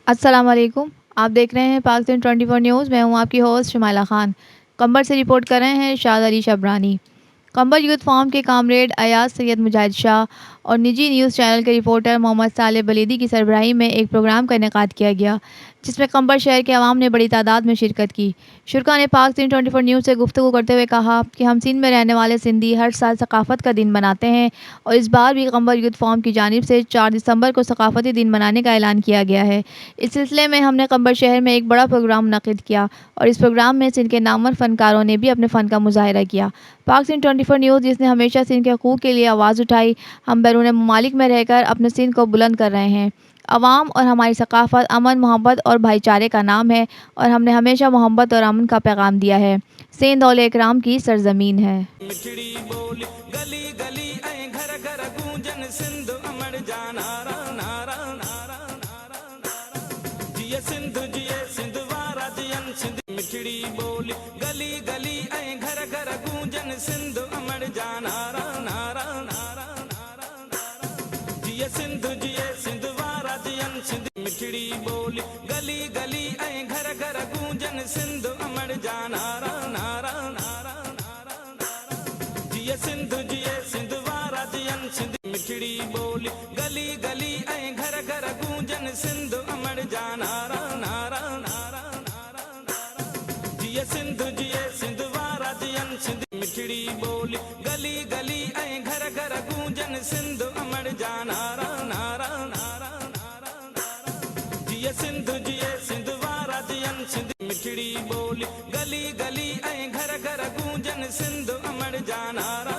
अस्सलाम वालेकुम। आप देख रहे हैं पाकिस्तान 24 न्यूज़। मैं हूं आपकी होस्ट शुमाइला खान। कंबर से रिपोर्ट कर रहे हैं शाद अली शबरानी। कंबर यूथ फोरम के कामरेड अयाज सैयद मुजाहिद शाह और निजी न्यूज़ चैनल के रिपोर्टर मोहम्मद साले बलीदी की सरबराही में एक प्रोग्राम का इनेकाद किया गया, जिसमें कंबर शहर के अवाम ने बड़ी तादाद में शिरकत की। शुरा ने पाक सिंध 24 न्यूज़ से गुफ्तगू करते हुए कहा कि हम सिंध में रहने वाले सिंधी हर साल सकाफ़त का दिन मनाते हैं और इस बार भी कंबर यूथ फोरम की जानिब से 4 दिसंबर को सकाफ़ती दिन मनाने का ऐलान किया गया है। इस सिलसिले में हमने कंबर शहर में एक बड़ा प्रोग्राम मुनक़िद किया और इस प्रोग्राम में सिंध के नामवर फ़नकारों ने भी अपने फ़न का मुज़ाहिरा किया। पाक सिंध 24 न्यूज़, जिसने हमेशा सिंध के हकूक़ के लिए आवाज़ उठाई, हम बैरून ममालिक में रहकर अपने सिंध को बुलंद कर रहे हैं। अवाम और हमारी सकाफ़त अमन, मोहब्बत और भाईचारे का नाम है और हमने हमेशा मोहब्बत और अमन का पैगाम दिया है। सिंध औले इकराम की सरज़मीन है। मिठड़ी बोली गली गली ऐ घर घर गूंजन सिंध अमर जा नारा नारा नारा नारा नारा जिए सिंध वारा जियन सिंध मिठड़ी बोली गली गली ऐ घर घर गूंजन सिंध अमर जा नारा नारा नारा नारा नारा जिए सिंध वारा जियन सिंध मिठड़ी बोली गली गली ऐ घर घर गूंजन सिंध अमर जा नारा नारा नारा जिए सिंध वारा जियन सिंध मिठड़ी बोली गली गली ऐ घर घर गूंजन सिंध अमर जा नारा नारा नारा नारा नारा जिए सिंध वारा जियन सिंध मिठड़ी बोली गली गली ऐ घर घर गूंजन सिंध अमर जा नारा नारा नारा नारा नारा जिए सिंध वारा जियन सिंध मिठड़ी बोली गली गली ऐ घर घर गूंजन सिंध अमर जा नारा